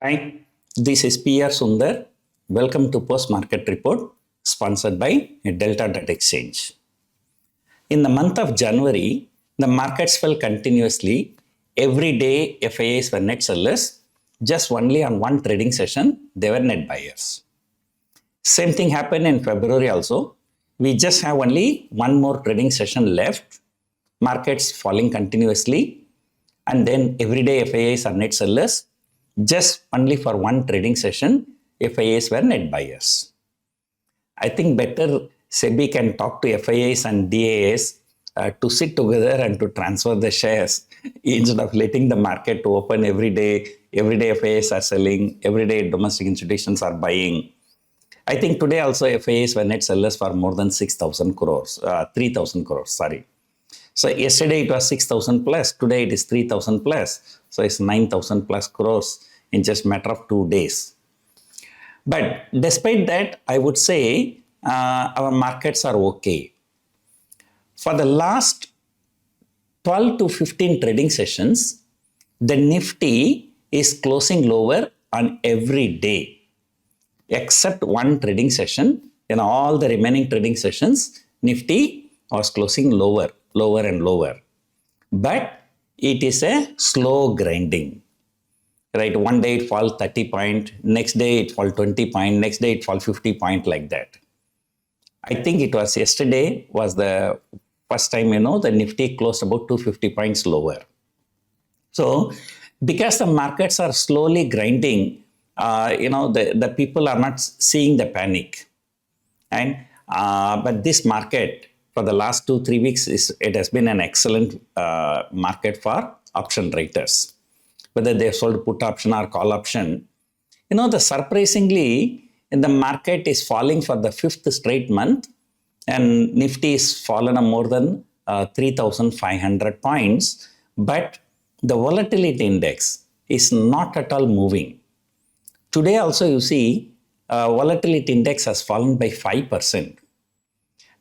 Hi, this is PR Sundar. Welcome to Post Market Report sponsored by Delta.Exchange. In the month of January, the markets fell continuously. Every day, FIIs were net sellers. Just only on one trading session, they were net buyers. Same thing happened in February also. We just have only one more trading session left. Markets falling continuously. And then every day FIIs are net sellers. Just only for one trading session, FIIs were net buyers. I think better SEBI can talk to FIIs and DAs to sit together and to transfer the shares instead of letting the market to open every day. Every day FIIs are selling, every day domestic institutions are buying. I think today also FIIs were net sellers for more than 6,000 crores, 3,000 crores, sorry. So yesterday it was 6,000 plus, today it is 3,000 plus. So it's 9,000 plus crores in just a matter of 2 days. But despite that, I would say our markets are okay. For the last 12 to 15 trading sessions, the Nifty is closing lower on every day, except one trading session. In all the remaining trading sessions, Nifty was closing lower and lower. But it is a slow grinding. Right, one day it falls 30 point, next day it falls 20 point, next day it falls 50 point, like that. I think it was yesterday was the first time, the Nifty closed about 250 points lower. So because the markets are slowly grinding, the people are not seeing the panic. And but this market for the last 2-3 weeks, it has been an excellent market for option writers. Whether they sold put option or call option, surprisingly, the market is falling for the 5th straight month, and Nifty is fallen more than 3,500 points, but the volatility index is not at all moving. Today also you see volatility index has fallen by 5%.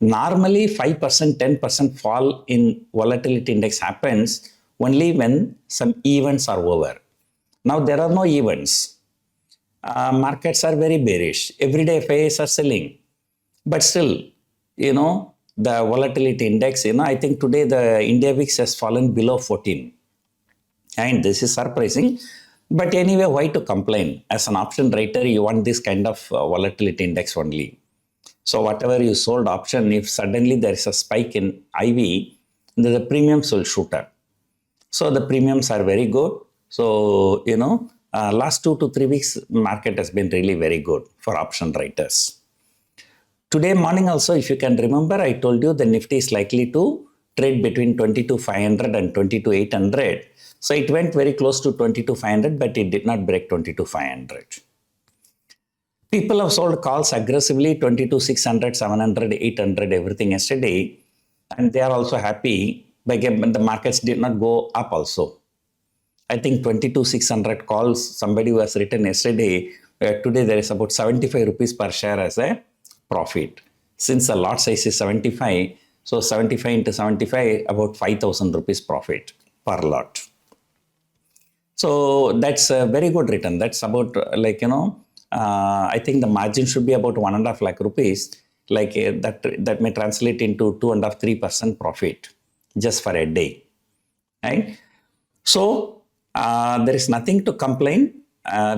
Normally 5%, 10% fall in volatility index happens only when some events are over. Now there are no events. Markets are very bearish. Every day FIIs are selling. But still, the volatility index, I think today the India VIX has fallen below 14. And this is surprising. But anyway, why to complain? As an option writer, you want this kind of volatility index only. So whatever you sold option, if suddenly there is a spike in IV, the premiums will shoot up. So the premiums are very good. So, last 2 to 3 weeks, market has been really very good for option writers. Today morning also, if you can remember, I told you the Nifty is likely to trade between 22,500 and 22,800. So it went very close to 22,500, but it did not break 22,500. People have sold calls aggressively, 22,600, 700, 800, everything yesterday. And they are also happy. But the markets did not go up also. I think 22,600 calls, somebody was written yesterday. Today there is about 75 rupees per share as a profit. Since the lot size is 75, so 75 into 75, about 5,000 rupees profit per lot. So that's a very good return. That's about I think the margin should be about 1.5 lakh rupees. That may translate into 2.5-3% profit just for a day, right? So there is nothing to complain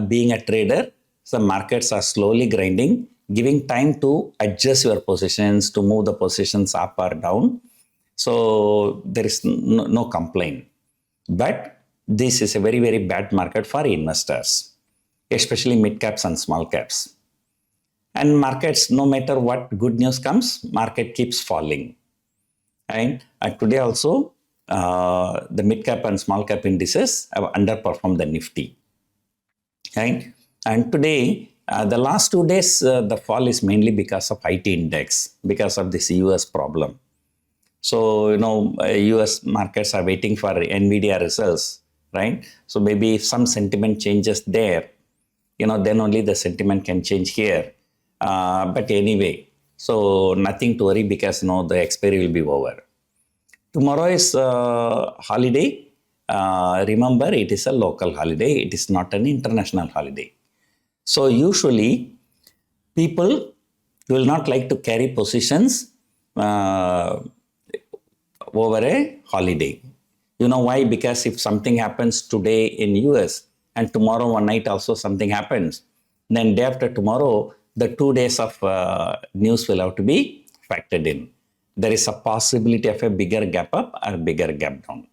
being a trader. The markets are slowly grinding, giving time to adjust your positions, to move the positions up or down. So there is no complaint. But this is a very, very bad market for investors, especially mid caps and small caps. And markets, no matter what good news comes, market keeps falling. And today also, the mid cap and small cap indices have underperformed the Nifty. Right? And today, the last 2 days, the fall is mainly because of IT index, because of this US problem. So, US markets are waiting for NVIDIA results, right? So maybe if some sentiment changes there, then only the sentiment can change here. But anyway, so nothing to worry because, the expiry will be over. Tomorrow is holiday. remember it is a local holiday, it is not an international holiday. So usually people will not like to carry positions over a holiday. You know why? Because if something happens today in US and tomorrow one night also something happens, then day after tomorrow, the 2 days of news will have to be factored in. There is a possibility of a bigger gap up or bigger gap down.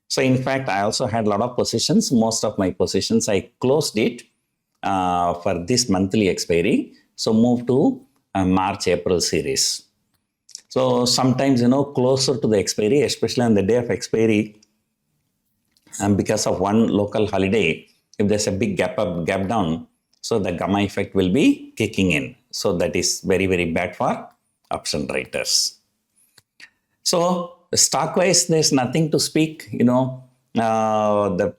So in fact, I also had a lot of positions. Most of my positions, I closed it for this monthly expiry. So move to March, April series. So sometimes, closer to the expiry, especially on the day of expiry, and because of one local holiday, if there's a big gap up, gap down, so the gamma effect will be kicking in. So that is very, very bad for option writers. So stock-wise, there's nothing to speak. The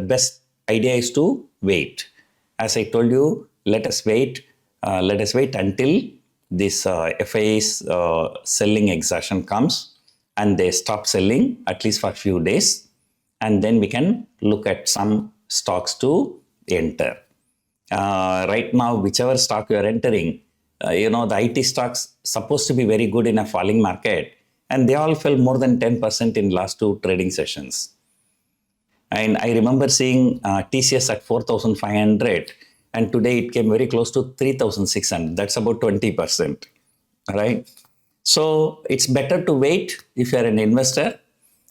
best idea is to wait. As I told you, let us wait. Let us wait until this FII's selling exhaustion comes and they stop selling at least for a few days, and then we can look at some stocks to enter. Right now, whichever stock you are entering, the IT stocks supposed to be very good in a falling market, and they all fell more than 10% in last 2 trading sessions. And I remember seeing TCS at 4,500, and today it came very close to 3,600. That's about 20%, right? So it's better to wait if you're an investor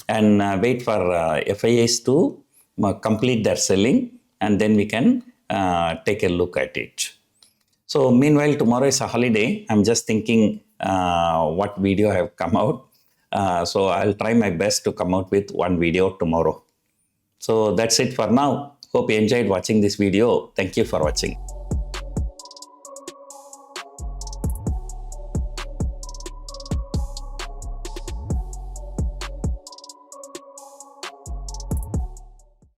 and wait for FIIs to complete their selling, and then we can take a look at it. So meanwhile, tomorrow is a holiday. I'm just thinking what video have come out. So I'll try my best to come out with one video tomorrow. So that's it for now. Hope you enjoyed watching this video. Thank you for watching.